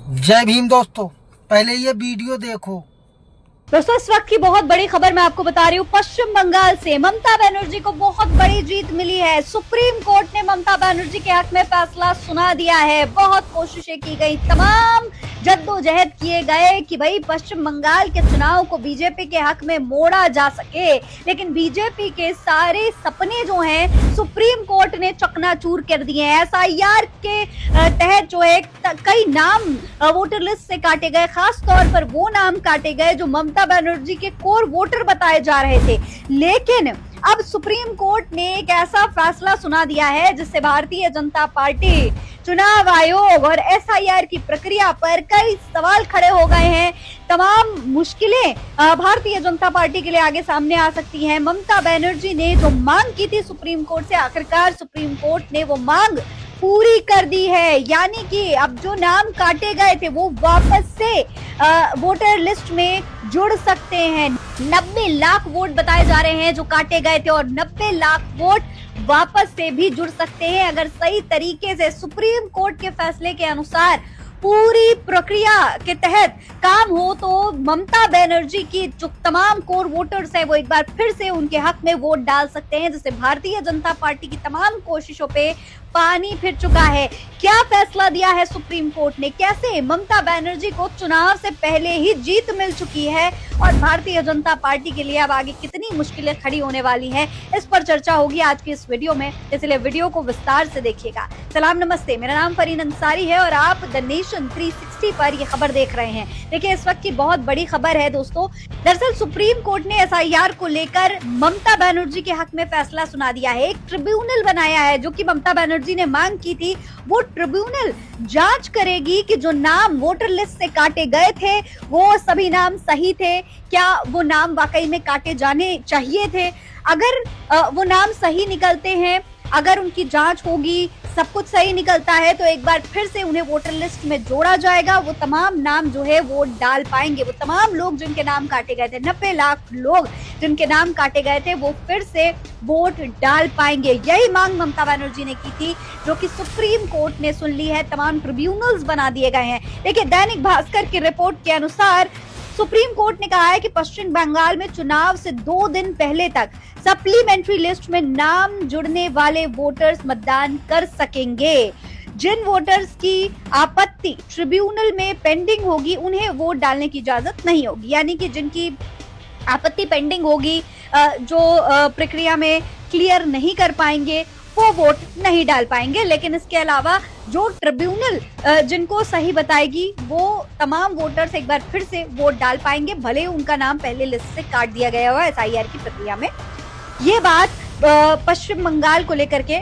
जय भीम दोस्तों। पहले ये वीडियो देखो। दोस्तों इस वक्त की बहुत बड़ी खबर मैं आपको बता रही हूँ। पश्चिम बंगाल से ममता बनर्जी को बहुत बड़ी जीत मिली है। सुप्रीम कोर्ट ने ममता बनर्जी के हक में फैसला सुना दिया है। बहुत कोशिशें की गई, तमाम जद्दोजहद किए गए कि भाई पश्चिम बंगाल के चुनाव को बीजेपी के हक में मोड़ा जा सके, लेकिन बीजेपी के सारे सपने जो हैं सुप्रीम कोर्ट ने चकनाचूर कर दिए हैं। एसआईआर के तहत जो है कई नाम वोटर लिस्ट से काटे गए, खास तौर पर वो नाम काटे गए जो ममता बनर्जी के कोर वोटर बताए जा रहे थे। लेकिन अब सुप्रीम कोर्ट ने एक ऐसा फैसला सुना दिया है जिससे भारतीय जनता पार्टी, चुनाव आयोग और एसआईआर की प्रक्रिया पर कई सवाल खड़े हो गए हैं। तमाम मुश्किलें भारतीय जनता पार्टी के लिए आगे सामने आ सकती हैं। ममता बनर्जी ने जो मांग की थी सुप्रीम कोर्ट से, आखिरकार सुप्रीम कोर्ट ने वो मांग पूरी कर दी है। यानी कि अब जो नाम काटे गए थे वो वापस से वोटर लिस्ट में जुड़ सकते हैं। 90 लाख वोट बताए जा रहे हैं जो काटे गए थे, और 90 लाख वोट वापस से भी जुड़ सकते हैं अगर सही तरीके से सुप्रीम कोर्ट के फैसले के अनुसार पूरी प्रक्रिया के तहत काम हो तो ममता बनर्जी की जो तमाम कोर वोटर्स है वो एक बार फिर से उनके हक में वोट डाल सकते हैं, जिससे भारतीय जनता पार्टी की तमाम कोशिशों पे पानी फिर चुका है। क्या फैसला दिया है सुप्रीम कोर्ट ने, कैसे ममता बनर्जी को चुनाव से पहले ही जीत मिल चुकी है और भारतीय जनता पार्टी के लिए अब आगे कितनी मुश्किलें खड़ी होने वाली हैं, इस पर चर्चा होगी आज की इस वीडियो में, इसलिए वीडियो को विस्तार से देखिएगा। सलाम नमस्ते, मेरा नाम फरीन अंसारी है और आप द नेशन 360 पर ये खबर देख रहे हैं। देखिए इस वक्त की बहुत बड़ी खबर है दोस्तों। दरअसल सुप्रीम कोर्ट ने एसआईआर को लेकर ममता बनर्जी के हक में फैसला सुना दिया है। एक ट्रिब्यूनल बनाया है जो कि ममता बनर्जी ने मांग की थी। वो ट्रिब्यूनल जांच करेगी कि जो नाम वोटर लिस्ट से काटे गए थे वो सभी नाम सही थे, क्या वो नाम वाकई में काटे जाने चाहिए थे। अगर वो नाम सही निकलते हैं, अगर उनकी जांच होगी, सब कुछ सही निकलता है तो एक बार फिर से उन्हें वोटर लिस्ट में जोड़ा जाएगा। वो तमाम नाम जो है वोट डाल पाएंगे। वो तमाम लोग जिनके नाम काटे गए थे, 90 लाख लोग जिनके नाम काटे गए थे, वो फिर से वोट डाल पाएंगे। यही मांग ममता बनर्जी ने की थी जो कि सुप्रीम कोर्ट ने सुन ली है। तमाम ट्रिब्यूनल्स बना दिए गए हैं। देखिए दैनिक भास्कर की रिपोर्ट के अनुसार सुप्रीम कोर्ट ने कहा है कि पश्चिम बंगाल में चुनाव से 2 दिन पहले तक सप्लीमेंट्री लिस्ट में नाम जुड़ने वाले वोटर्स मतदान कर सकेंगे। जिन वोटर्स की आपत्ति ट्रिब्यूनल में पेंडिंग होगी उन्हें वोट डालने की इजाजत नहीं होगी। यानी कि जिनकी आपत्ति पेंडिंग होगी, जो प्रक्रिया में क्लियर नहीं कर पाएंगे, वो वोट नहीं डाल पाएंगे। लेकिन इसके अलावा जो ट्रिब्यूनल जिनको सही बताएगी वो तमाम वोटर्स एक बार फिर से वोट डाल पाएंगे, भले उनका नाम पहले लिस्ट से काट दिया गया हो एसआईआर की प्रक्रिया में। ये बात पश्चिम बंगाल को लेकर के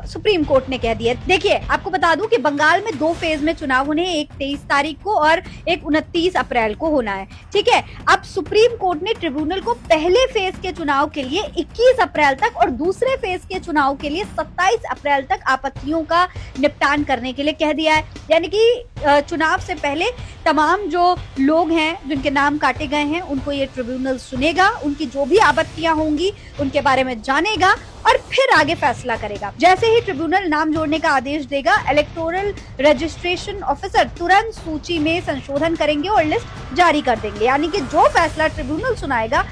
सुप्रीम कोर्ट ने कह दिया। देखिए आपको बता दूं कि बंगाल में 2 फेज में चुनाव होने हैं, एक 23 तारीख को और एक 29 अप्रैल को होना है। ठीक है, अब सुप्रीम कोर्ट ने ट्रिब्यूनल को पहले फेज के चुनाव के लिए 21 अप्रैल तक और दूसरे फेज के चुनाव के लिए 27 अप्रैल तक आपत्तियों का निपटान करने के लिए कह दिया है। यानी कि चुनाव से पहले तमाम जो लोग हैं जिनके नाम काटे गए हैं उनको ये ट्रिब्यूनल सुनेगा, उनकी जो भी आपत्तियां होंगी उनके बारे में जानेगा और फिर आगे फैसला करेगा। जैसे ही ट्रिब्यूनल नाम जोड़ने का आदेश देगा, इलेक्टोरल रजिस्ट्रेशन ऑफिसर तुरंत सूची में संशोधन करेंगे और लिस्ट जारी कर देंगे। यानी कि जो फैसला ट्रिब्यूनल सुनाएगा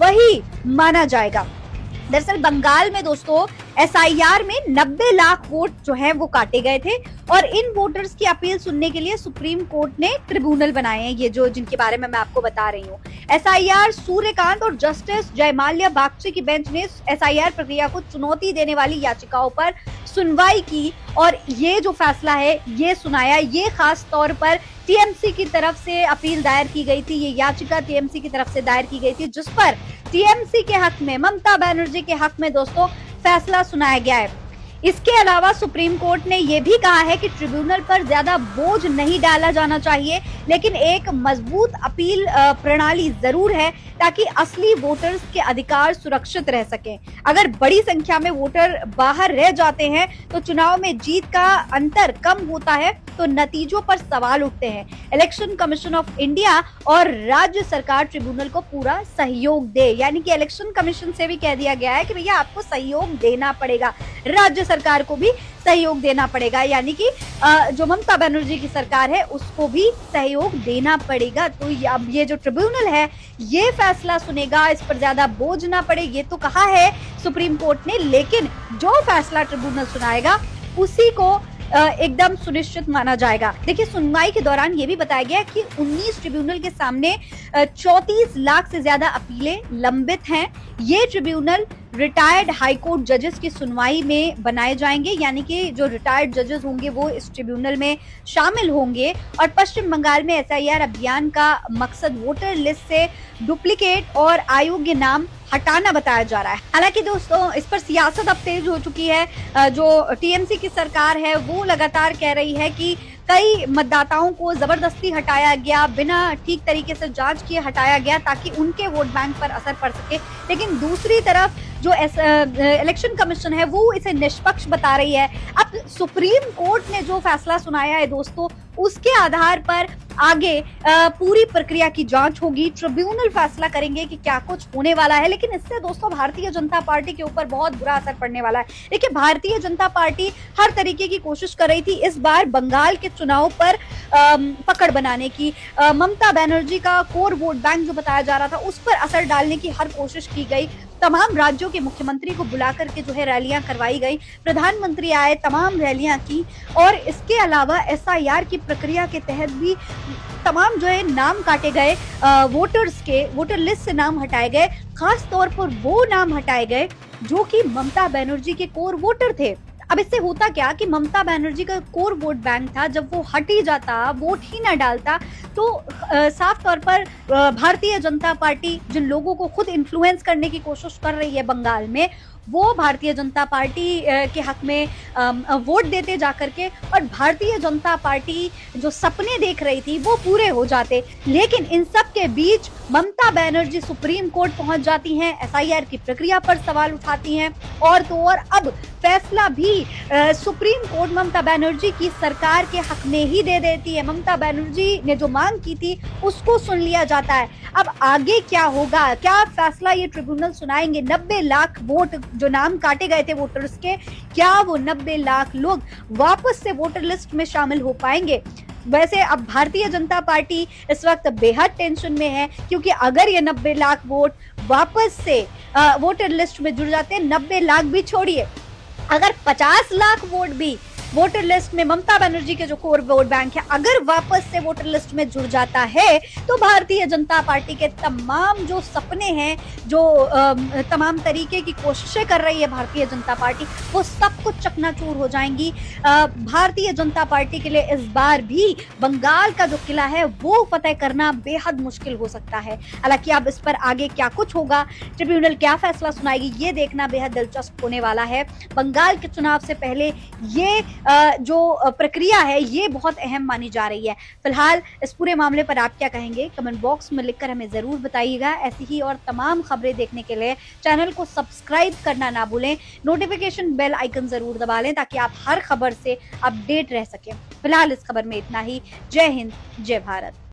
वही माना जाएगा। दरअसल बंगाल में दोस्तों एसआईआर में 90 लाख वोट जो है वो काटे गए थे और इन वोटर्स की अपील सुनने के लिए सुप्रीम कोर्ट ने ट्रिब्यूनल बनाए हैं, ये जो जिनके बारे में मैं आपको बता रही हूँ। एसआईआर सूर्यकांत और जस्टिस जयमाल्या बागची की बेंच ने एसआईआर प्रक्रिया को चुनौती देने वाली याचिकाओं पर सुनवाई की और ये जो फैसला है ये सुनाया। ये खास तौर पर टीएमसी की तरफ से अपील दायर की गई थी, ये याचिका टीएमसी की तरफ से दायर की गई थी जिस पर टीएमसी के हक में, ममता बनर्जी के हक में दोस्तों फैसला सुनाया गया है। इसके अलावा सुप्रीम कोर्ट ने यह भी कहा है कि ट्रिब्यूनल पर ज्यादा बोझ नहीं डाला जाना चाहिए, लेकिन एक मजबूत अपील प्रणाली जरूर है ताकि असली वोटर्स के अधिकार सुरक्षित रह सकें। अगर बड़ी संख्या में वोटर बाहर रह जाते हैं तो चुनाव में जीत का अंतर कम होता है तो नतीजों पर सवाल उठते हैं। इलेक्शन कमीशन ऑफ इंडिया और राज्य सरकार ट्रिब्यूनल को पूरा सहयोग दे। यानी कि इलेक्शन कमीशन से भी कह दिया गया है कि भैया आपको सहयोग देना पड़ेगा। राज्य सरकार को भी सहयोग देना पड़ेगा, यानी कि जो ममता बनर्जी की सरकार है उसको भी सहयोग देना पड़ेगा। तो अब ये जो ट्रिब्यूनल है ये फैसला सुनेगा, इस पर ज्यादा बोझ ना पड़े ये तो कहा है सुप्रीम कोर्ट ने, लेकिन जो फैसला ट्रिब्यूनल सुनाएगा उसी को एकदम सुनिश्चित माना जाएगा। देखिए, सुनवाई के दौरान ये भी बताया गया कि 19 ट्रिब्यूनल के सामने 34 लाख से ज्यादा अपीलें लंबित हैं। ये ट्रिब्यूनल रिटायर्ड हाईकोर्ट जजेस की सुनवाई में बनाए जाएंगे, यानी कि जो रिटायर्ड जजेस होंगे वो इस ट्रिब्यूनल में शामिल होंगे। और पश्चिम बंगाल में एसआईआर अभियान का मकसद वोटर लिस्ट से डुप्लीकेट और अयोग्य नाम हटाना बताया जा रहा है। हालांकि दोस्तों, इस पर सियासत अब तेज हो चुकी है। जो टीएमसी की सरकार है वो लगातार कह रही है कि कई मतदाताओं को जबरदस्ती हटाया गया, बिना ठीक तरीके से जांच किए हटाया गया ताकि उनके वोट बैंक पर असर पड़ सके। लेकिन दूसरी तरफ जो इलेक्शन कमीशन है वो इसे निष्पक्ष बता रही है। अब सुप्रीम कोर्ट ने जो फैसला सुनाया है दोस्तों, उसके आधार पर आगे पूरी प्रक्रिया की जांच होगी। ट्रिब्यूनल फैसला करेंगे कि क्या कुछ होने वाला है। लेकिन इससे दोस्तों भारतीय जनता पार्टी के ऊपर बहुत बुरा असर पड़ने वाला है। देखिए, भारतीय जनता पार्टी हर तरीके की कोशिश कर रही थी इस बार बंगाल के चुनाव पर पकड़ बनाने की। ममता बनर्जी का कोर वोट बैंक जो बताया जा रहा था उस पर असर डालने की हर कोशिश की गई। तमाम राज्यों के मुख्यमंत्री को बुला करके जो है रैलियां करवाई गई, प्रधानमंत्री आए, तमाम रैलियां की। और इसके अलावा एसआईआर की प्रक्रिया के तहत भी तमाम जो है नाम काटे गए, वोटर्स के वोटर लिस्ट से नाम हटाए गए। खास तौर पर वो नाम हटाए गए जो कि ममता बनर्जी के कोर वोटर थे। अब इससे होता क्या कि ममता बनर्जी का कोर वोट बैंक था, जब वो हट ही जाता, वोट ही ना डालता, तो साफ तौर पर भारतीय जनता पार्टी जिन लोगों को खुद इन्फ्लुएंस करने की कोशिश कर रही है बंगाल में, वो भारतीय जनता पार्टी के हक में वोट देते जाकर के, और भारतीय जनता पार्टी जो सपने देख रही थी वो पूरे हो जाते। लेकिन इन सब के बीच ममता बनर्जी सुप्रीम कोर्ट पहुंच जाती हैं, एसआईआर की प्रक्रिया पर सवाल उठाती हैं, और तो और अब फैसला भी सुप्रीम कोर्ट ममता बनर्जी की सरकार के हक में ही दे देती है। ममता बनर्जी ने जो मांग की थी उसको सुन लिया जाता है। अब आगे क्या होगा, क्या फैसला ये ट्रिब्यूनल सुनाएंगे? 90 लाख वोट जो नाम काटे गए थे वोटर्स के, क्या वो 90 लाख लोग वापस से वोटर लिस्ट में शामिल हो पाएंगे? वैसे अब भारतीय जनता पार्टी इस वक्त बेहद टेंशन में है, क्योंकि अगर ये 90 लाख वोट वापस से वोटर लिस्ट में जुड़ जाते हैं, 90 लाख भी छोड़िए, अगर 50 लाख वोट भी वोटर लिस्ट में ममता बनर्जी के जो कोर वोट बैंक है अगर वापस से वोटर लिस्ट में जुड़ जाता है, तो भारतीय जनता पार्टी के तमाम जो सपने हैं, जो तमाम तरीके की कोशिशें कर रही है भारतीय जनता पार्टी, वो सब कुछ चकनाचूर हो जाएंगी। भारतीय जनता पार्टी के लिए इस बार भी बंगाल का जो किला है वो फतेह करना बेहद मुश्किल हो सकता है। हालांकि अब इस पर आगे क्या कुछ होगा, ट्रिब्यूनल क्या फैसला सुनाएगी, ये देखना बेहद दिलचस्प होने वाला है। बंगाल के चुनाव से पहले ये जो प्रक्रिया है ये बहुत अहम मानी जा रही है। फिलहाल इस पूरे मामले पर आप क्या कहेंगे, कमेंट बॉक्स में लिखकर हमें जरूर बताइएगा। ऐसी ही और तमाम खबरें देखने के लिए चैनल को सब्सक्राइब करना ना भूलें, नोटिफिकेशन बेल आइकन जरूर दबा लें ताकि आप हर खबर से अपडेट रह सकें। फिलहाल इस खबर में इतना ही। जय हिंद, जय भारत।